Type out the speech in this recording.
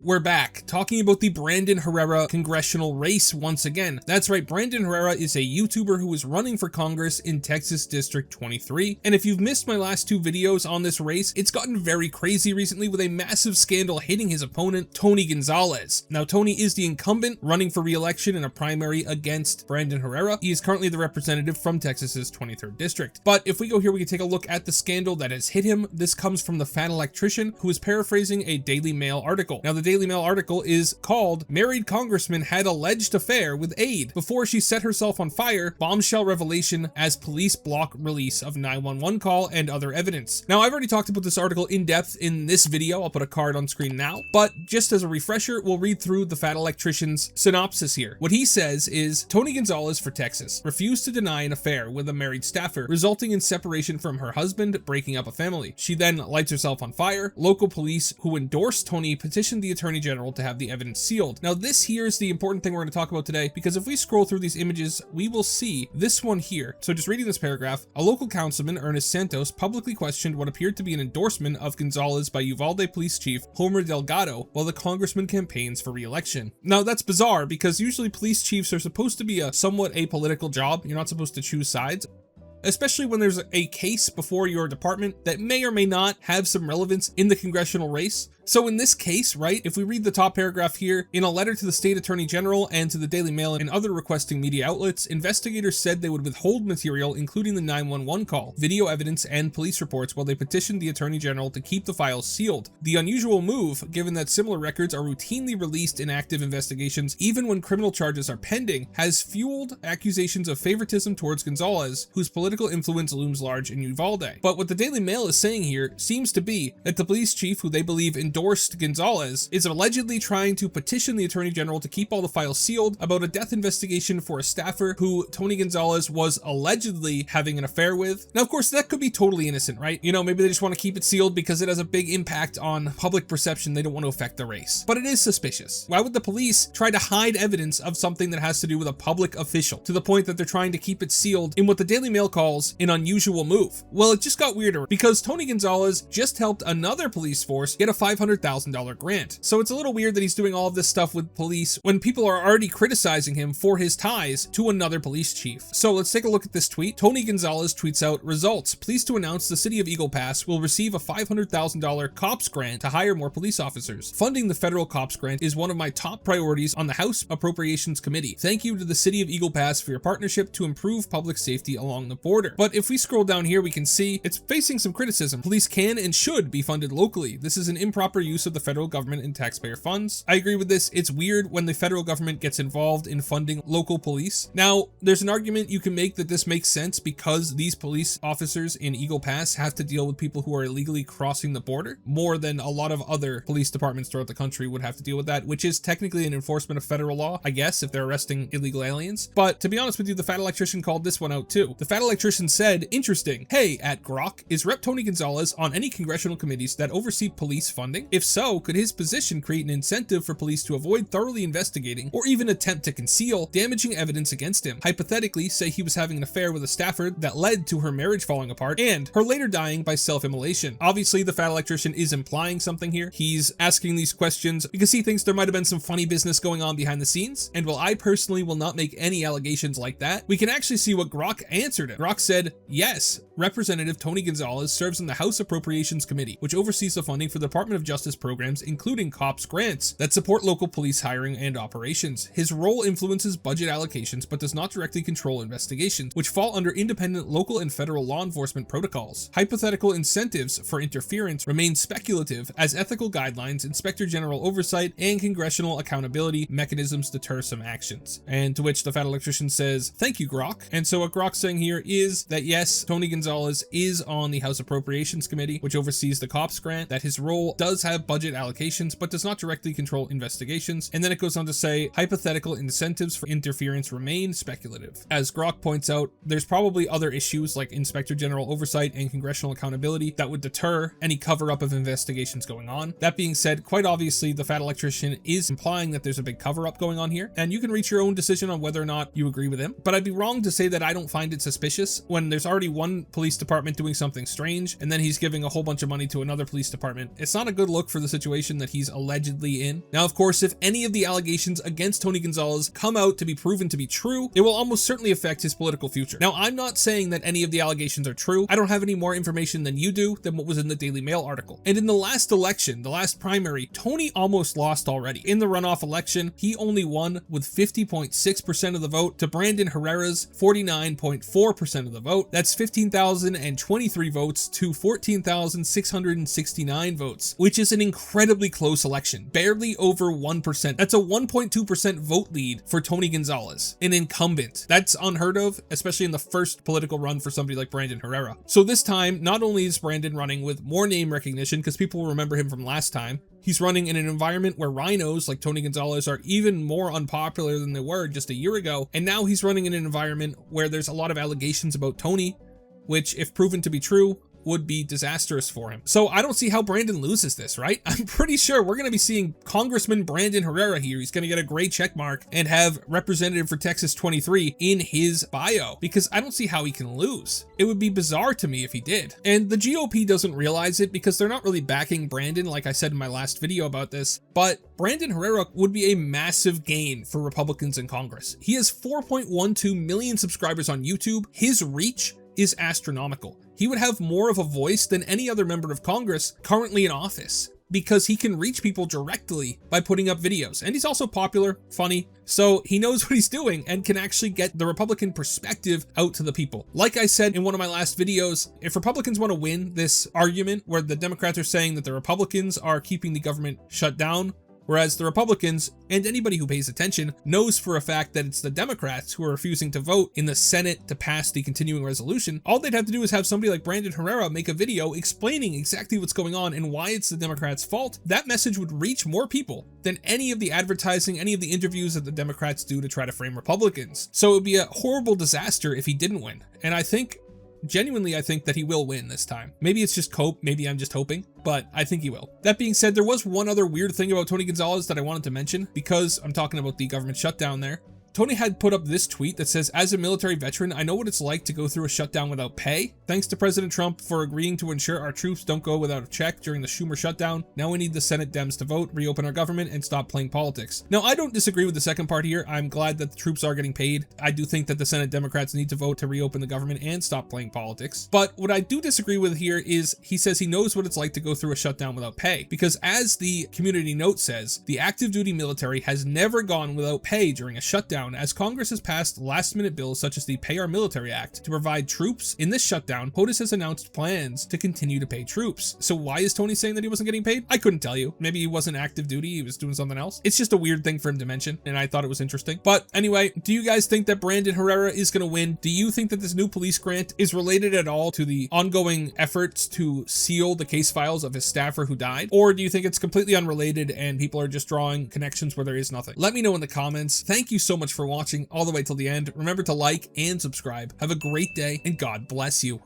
We're back, talking about the Brandon Herrera congressional race once again. That's right, Brandon Herrera is a YouTuber who is running for Congress in Texas District 23. And if you've missed my last two videos on this race, it's gotten very crazy recently with a massive scandal hitting his opponent, Tony Gonzalez. Now, Tony is the incumbent running for re-election in a primary against Brandon Herrera. He is currently the representative from Texas's 23rd District. But if we go here, we can take a look at the scandal that has hit him. This comes from the Fat Electrician, who is paraphrasing a Daily Mail article. Now, the Daily Mail article is called "Married Congressman Had Alleged Affair with Aide Before She Set Herself on Fire, Bombshell Revelation as Police Block Release of 911 Call and Other Evidence." Now, I've already talked about this article in depth in this video. I'll put a card on screen now, but just as a refresher, we'll read through the Fat Electrician's synopsis here. What he says is, Tony Gonzalez for Texas refused to deny an affair with a married staffer, resulting in separation from her husband, breaking up a family. She then lights herself on fire. Local police who endorsed Tony petitioned the Attorney General to have the evidence sealed. Now, this here is the important thing we're going to talk about today, because if we scroll through these images, we will see this one here. So just reading this paragraph, a local councilman, Ernest Santos, publicly questioned what appeared to be an endorsement of Gonzalez by Uvalde Police Chief Homer Delgado while the congressman campaigns for re-election. Now, that's bizarre because usually police chiefs are supposed to be a somewhat apolitical job. You're not supposed to choose sides, especially when there's a case before your department that may or may not have some relevance in the congressional race. So in this case, right, if we read the top paragraph here, in a letter to the state attorney general and to the Daily Mail and other requesting media outlets, investigators said they would withhold material, including the 911 call, video evidence, and police reports while they petitioned the attorney general to keep the files sealed. The unusual move, given that similar records are routinely released in active investigations, even when criminal charges are pending, has fueled accusations of favoritism towards Gonzalez, whose political influence looms large in Uvalde. But what the Daily Mail is saying here seems to be that the police chief, who they believe endorsed Gonzalez, is allegedly trying to petition the Attorney General to keep all the files sealed about a death investigation for a staffer who Tony Gonzalez was allegedly having an affair with. Now, of course, that could be totally innocent, right? You know, maybe they just want to keep it sealed because it has a big impact on public perception. They don't want to affect the race. But it is suspicious. Why would the police try to hide evidence of something that has to do with a public official to the point that they're trying to keep it sealed in what the Daily Mail calls an unusual move? Well, it just got weirder because Tony Gonzalez just helped another police force get a $500,000 grant. So it's a little weird that he's doing all of this stuff with police when people are already criticizing him for his ties to another police chief. So let's take a look at this tweet. Tony Gonzalez tweets out, "Results. Pleased to announce the city of Eagle Pass will receive a $500,000 COPS grant to hire more police officers. Funding the federal COPS grant is one of my top priorities on the House Appropriations Committee. Thank you to the city of Eagle Pass for your partnership to improve public safety along the border." But if we scroll down here, we can see it's facing some criticism. Police can and should be funded locally. This is an improper use of the federal government and taxpayer funds. I agree with this. It's weird when the federal government gets involved in funding local police. Now, there's an argument you can make that this makes sense because these police officers in Eagle Pass have to deal with people who are illegally crossing the border more than a lot of other police departments throughout the country would have to deal with that, which is technically an enforcement of federal law, I guess, if they're arresting illegal aliens. But to be honest with you, the Fat Electrician called this one out too. The Fat Electrician said, "Interesting. Hey, at Grok, is Rep. Tony Gonzalez on any congressional committees that oversee police funding? If so, could his position create an incentive for police to avoid thoroughly investigating or even attempt to conceal damaging evidence against him? Hypothetically, say he was having an affair with a staffer that led to her marriage falling apart and her later dying by self-immolation." Obviously, the Fat Electrician is implying something here. He's asking these questions because he thinks there might have been some funny business going on behind the scenes. And while I personally will not make any allegations like that, we can actually see what Grok answered him. Grok said, "Yes, Representative Tony Gonzalez serves on the House Appropriations Committee, which oversees the funding for the Department of Justice programs, including COPS grants that support local police hiring and operations. His role influences budget allocations, but does not directly control investigations, which fall under independent local and federal law enforcement protocols. Hypothetical incentives for interference remain speculative as ethical guidelines, Inspector General oversight, and congressional accountability mechanisms deter some actions." And to which the Fat Electrician says, "Thank you, Grok." And so what Grok's saying here is that yes, Tony Gonzalez is on the House Appropriations Committee, which oversees the COPS grant, that his role does have budget allocations, but does not directly control investigations. And then it goes on to say, hypothetical incentives for interference remain speculative. As Grok points out, there's probably other issues like Inspector General oversight and congressional accountability that would deter any cover-up of investigations going on. That being said, quite obviously, the Fat Electrician is implying that there's a big cover-up going on here, and you can reach your own decision on whether or not you agree with him. But I'd be wrong to say that I don't find it suspicious when there's already one police department doing something strange, and then he's giving a whole bunch of money to another police department. It's not a good look for the situation that he's allegedly in. Now, of course, if any of the allegations against Tony Gonzalez come out to be proven to be true, it will almost certainly affect his political future. Now, I'm not saying that any of the allegations are true. I don't have any more information than you do than what was in the Daily Mail article. And in the last election, the last primary, Tony almost lost already. In the runoff election, he only won with 50.6% of the vote to Brandon Herrera's 49.4% of the vote. That's 15,023 votes to 14,669 votes, which is an incredibly close election, barely over 1%. That's a 1.2% vote lead for Tony Gonzalez, an incumbent. That's unheard of, especially in the first political run for somebody like Brandon Herrera. So this time, not only is Brandon running with more name recognition, because people will remember him from last time, he's running in an environment where rhinos like Tony Gonzalez are even more unpopular than they were just a year ago. And now he's running in an environment where there's a lot of allegations about Tony, which, if proven to be true, would be disastrous for him. So I don't see how Brandon loses this, right? I'm pretty sure we're going to be seeing Congressman Brandon Herrera here. He's going to get a gray check mark and have Representative for Texas 23 in his bio, because I don't see how he can lose. It would be bizarre to me if he did. And the GOP doesn't realize it because they're not really backing Brandon, like I said in my last video about this, but Brandon Herrera would be a massive gain for Republicans in Congress. He has 4.12 million subscribers on YouTube. His reach is astronomical. He would have more of a voice than any other member of Congress currently in office, because he can reach people directly by putting up videos. And he's also popular, funny, so he knows what he's doing and can actually get the Republican perspective out to the people. Like I said in one of my last videos, if Republicans want to win this argument where the Democrats are saying that the Republicans are keeping the government shut down, whereas the Republicans, and anybody who pays attention, knows for a fact that it's the Democrats who are refusing to vote in the Senate to pass the continuing resolution, all they'd have to do is have somebody like Brandon Herrera make a video explaining exactly what's going on and why it's the Democrats' fault. That message would reach more people than any of the advertising, any of the interviews that the Democrats do to try to frame Republicans. So it would be a horrible disaster if he didn't win. And genuinely, I think that he will win this time. Maybe it's just cope, maybe I'm just hoping, but I think he will. That being said, there was one other weird thing about Tony Gonzalez that I wanted to mention, because I'm talking about the government shutdown there. Tony had put up this tweet that says, "As a military veteran, I know what it's like to go through a shutdown without pay. Thanks to President Trump for agreeing to ensure our troops don't go without a check during the Schumer shutdown. Now we need the Senate Dems to vote, reopen our government, and stop playing politics." Now, I don't disagree with the second part here. I'm glad that the troops are getting paid. I do think that the Senate Democrats need to vote to reopen the government and stop playing politics. But what I do disagree with here is he says he knows what it's like to go through a shutdown without pay. Because as the community note says, the active duty military has never gone without pay during a shutdown, as Congress has passed last-minute bills such as the Pay Our Military Act to provide troops. In this shutdown, POTUS has announced plans to continue to pay troops. So why is Tony saying that he wasn't getting paid? I couldn't tell you. Maybe he wasn't active duty, he was doing something else. It's just a weird thing for him to mention, and I thought it was interesting. But anyway, do you guys think that Brandon Herrera is going to win? Do you think that this new police grant is related at all to the ongoing efforts to seal the case files of his staffer who died? Or do you think it's completely unrelated and people are just drawing connections where there is nothing? Let me know in the comments. Thank you so much for watching all the way till the end. Remember to like and subscribe. Have a great day, and God bless you.